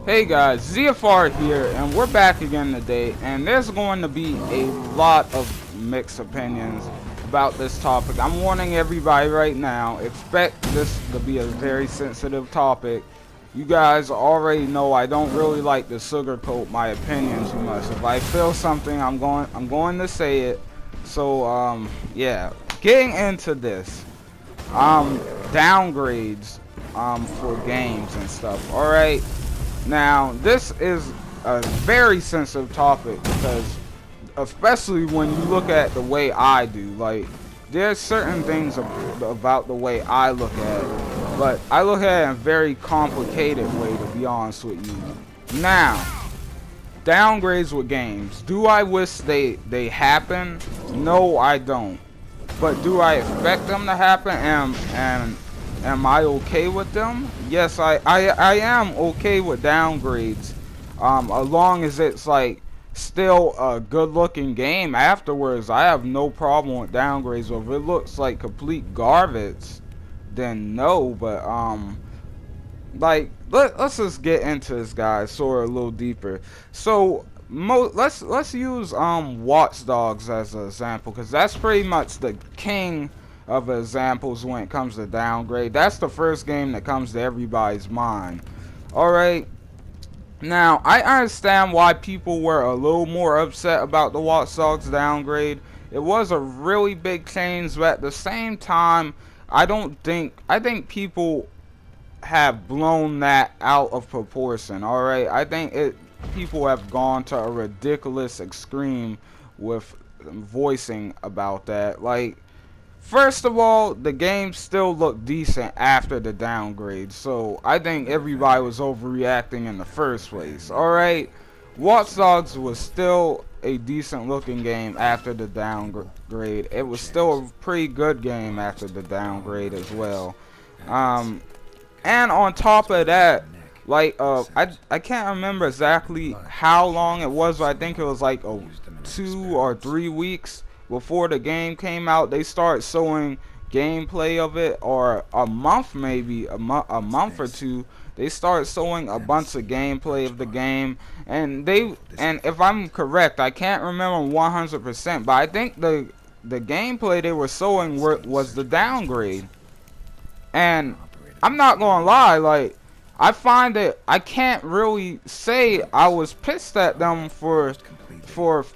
Hey guys, ZFR here, and we're back again today, and there's going to be a lot of mixed opinions about this topic. I'm warning everybody right now, expect this to be a very sensitive topic. You guys already know I don't really like to sugarcoat my opinions too much. If I feel something, I'm going to say it. So, yeah, getting into this, downgrades, for games and stuff, alright? Now, this is a very sensitive topic because, especially when you look at the way I do, like, there's certain things about the way I look at it, but I look at it in a very complicated way, to be honest with you. Now, downgrades with games. Do I wish they happen? No, I don't. But do I expect them to happen? And am I okay with them? Yes, I am okay with downgrades. As long as it's like still a good looking game afterwards, I have no problem with downgrades. Or if it looks like complete garbage, then no. But like let's just get into this, guys, sort of a little deeper. So let's use Watch Dogs as an example, because that's pretty much the king of examples when it comes to downgrade. That's the first game that comes to everybody's mind. All right. Now, I understand why people were a little more upset about the Watch Dogs downgrade. It was a really big change, but at the same time, I think people have blown that out of proportion. All right, I think people have gone to a ridiculous extreme with voicing about that. Like, first of all, the game still looked decent after the downgrade, so I think everybody was overreacting in the first place. All right, Watch Dogs was still a decent looking game after the downgrade. It was still a pretty good game after the downgrade as well. Um, and on top of that, like I can't remember exactly how long it was, but I think it was like 2 or 3 weeks before the game came out. They start showing gameplay of it, or a month, maybe a month or two. They start showing a bunch of gameplay of the game, and if I'm correct, I can't remember 100%, but I think the gameplay they were showing was the downgrade. And I'm not gonna lie, like, I find that I can't really say I was pissed at them for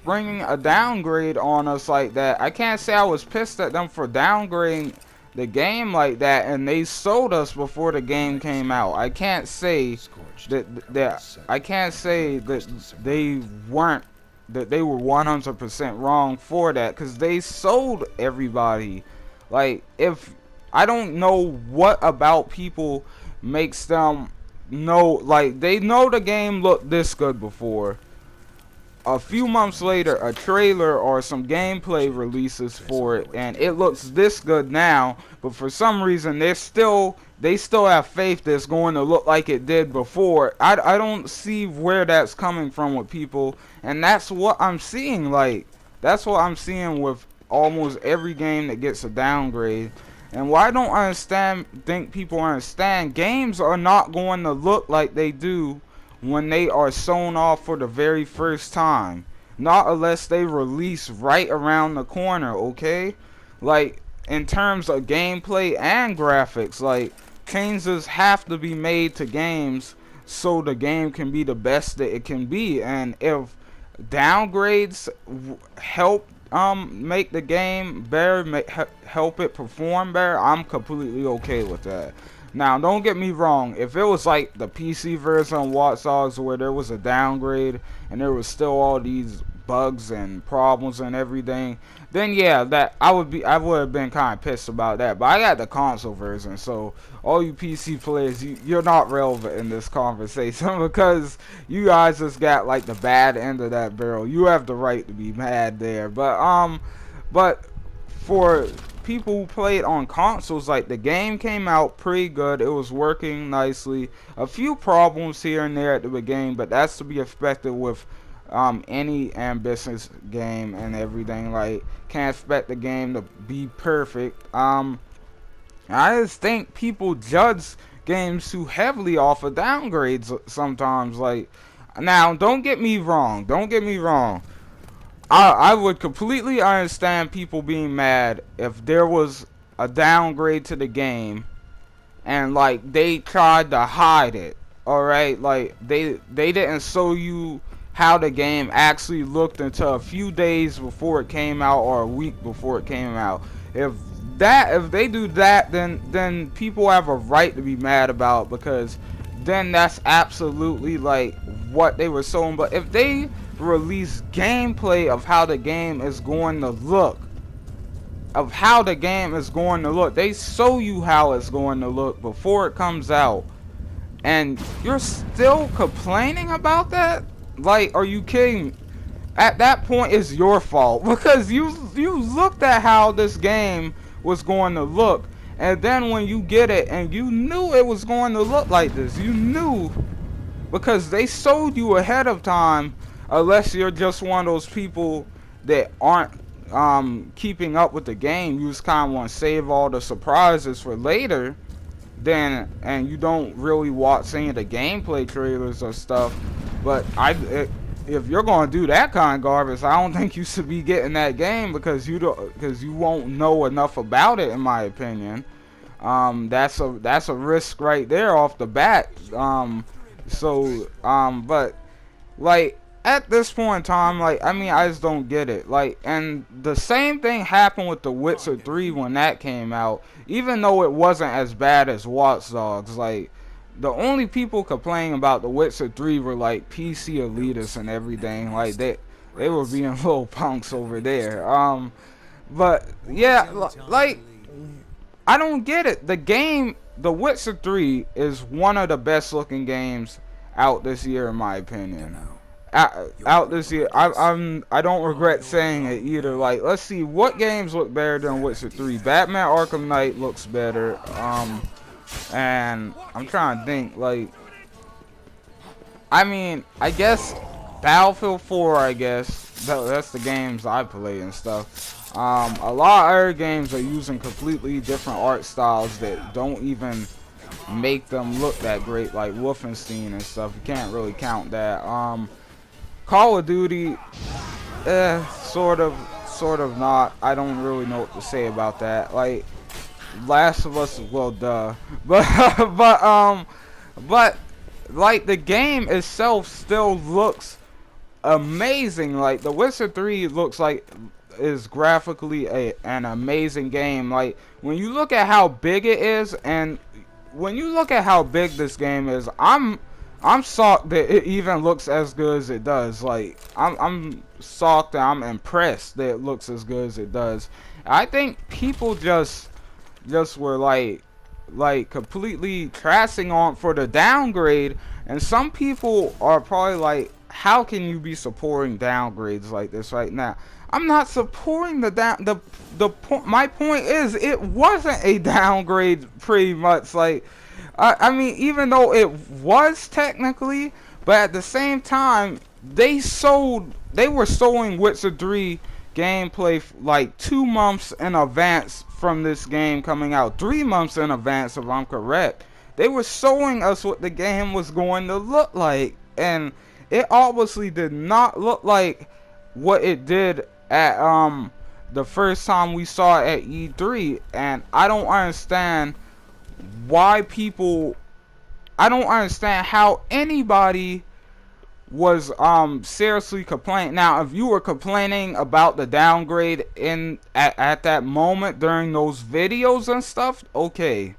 bringing a downgrade on us like that. I can't say I was pissed at them for downgrading the game like that, and they sold us before the game came out. I can't say that they weren't that they were 100% wrong for that, because they sold everybody. Like, if I don't know what about people makes them know, like, they know the game looked this good before. A few months later, a trailer or some gameplay releases for it, and it looks this good now, but for some reason they still have faith that it's going to look like it did before. I don't see where that's coming from with people, and that's what I'm seeing. Like, that's what I'm seeing with almost every game that gets a downgrade. And what I don't think people understand, games are not going to look like they do when they are shown off for the very first time. Not unless they release right around the corner, okay? Like, in terms of gameplay and graphics, like, changes have to be made to games so the game can be the best that it can be. And if downgrades help make the game better, help it perform better, I'm completely okay with that. Now, don't get me wrong, if it was like the PC version of Watch Dogs where there was a downgrade and there was still all these bugs and problems and everything, then yeah, that I would have been kind of pissed about that. But I got the console version, so all you PC players, you're not relevant in this conversation because you guys just got like the bad end of that barrel. You have the right to be mad there. But for people who play it on consoles, like, the game came out pretty good. It was working nicely. A few problems here and there at the beginning, but that's to be expected with any ambitious game and everything. Like, can't expect the game to be perfect. I just think people judge games too heavily off of downgrades sometimes. Like, now, don't get me wrong. Don't get me wrong. I would completely understand people being mad if there was a downgrade to the game and like they tried to hide it. Alright, like they didn't show you how the game actually looked until a few days before it came out or a week before it came out. If they do that, then people have a right to be mad about it, because then that's absolutely like what they were showing. But if they release gameplay of how the game is going to look, they show you how it's going to look before it comes out, and you're still complaining about that? Like, are you kidding? At that point, it's your fault, because you looked at how this game was going to look, and then when you get it and you knew it was going to look like this, you knew, because they showed you ahead of time. Unless you're just one of those people that aren't keeping up with the game, you just kind of want to save all the surprises for later, and you don't really watch any of the gameplay trailers or stuff. But if you're going to do that kind of garbage, I don't think you should be getting that game, because you won't know enough about it, in my opinion. That's a risk right there off the bat. But like, at this point in time, like, I mean, I just don't get it. Like, and the same thing happened with The Witcher 3 when that came out. Even though it wasn't as bad as Watch Dogs, like, the only people complaining about The Witcher 3 were like PC elitists and everything. Like, they were being little punks over there. But yeah, like, I don't get it. The game, The Witcher 3, is one of the best looking games out this year, in my opinion. Out this year. I don't regret saying it either. Like, let's see, what games look better than Witcher 3? Batman Arkham Knight looks better. And I'm trying to think, like, I mean, I guess Battlefield 4, I guess that's the games I play and stuff. A lot of other games are using completely different art styles that don't even make them look that great, like Wolfenstein and stuff. You can't really count that. Call of Duty, sort of not. I don't really know what to say about that. Like, Last of Us, well, duh. But like, the game itself still looks amazing. Like, The Witcher 3 looks like is graphically an amazing game. Like, when you look at how big it is, and when you look at how big this game is, I'm shocked that it even looks as good as it does. Like, I'm shocked and I'm impressed that it looks as good as it does. I think people just were like completely trashing on for the downgrade, and some people are probably like, how can you be supporting downgrades like this right now? I'm not supporting my point is, it wasn't a downgrade, pretty much. Like, I mean, even though it was technically, but at the same time, they were showing Witcher 3 gameplay like 2 months in advance from this game coming out. 3 months in advance, if I'm correct. They were showing us what the game was going to look like, and it obviously did not look like what it did at the first time we saw it at E3. And I don't understand how anybody was seriously complaining. Now, if you were complaining about the downgrade at that moment during those videos and stuff, okay,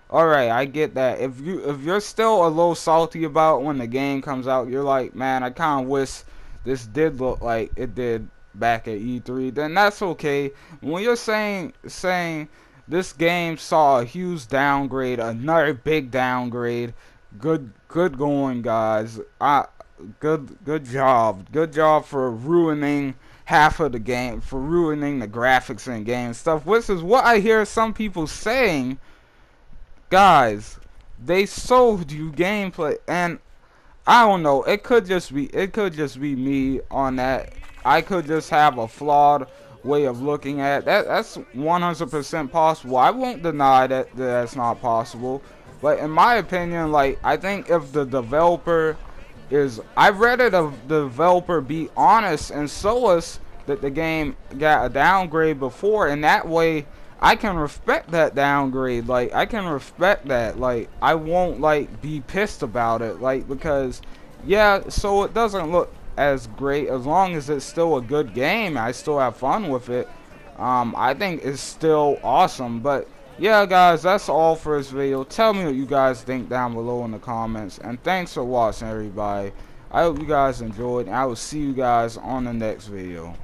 alright, I get that. If you're still a little salty about when the game comes out, you're like, man, I kind of wish this did look like it did back at E3, then that's okay. When you're saying this game saw a huge downgrade, another big downgrade, good going, guys. Good job for ruining half of the game, for ruining the graphics in the game and stuff, which is what I hear some people saying. Guys, they sold you gameplay, and I don't know, it could just be me on that. I could just have a flawed way of looking at that. That's 100% possible. I won't deny that that's not possible, But in my opinion, like, I think if the developer is, I've read it of the developer be honest and show us that the game got a downgrade before, and that way I can respect that downgrade. Like, I can respect that. Like, I won't like be pissed about it, like, because yeah, so it doesn't look as great, as long as it's still a good game, I still have fun with it. I think it's still awesome. But yeah, guys, that's all for this video. Tell me what you guys think down below in the comments, and thanks for watching, everybody. I hope you guys enjoyed, and I will see you guys on the next video.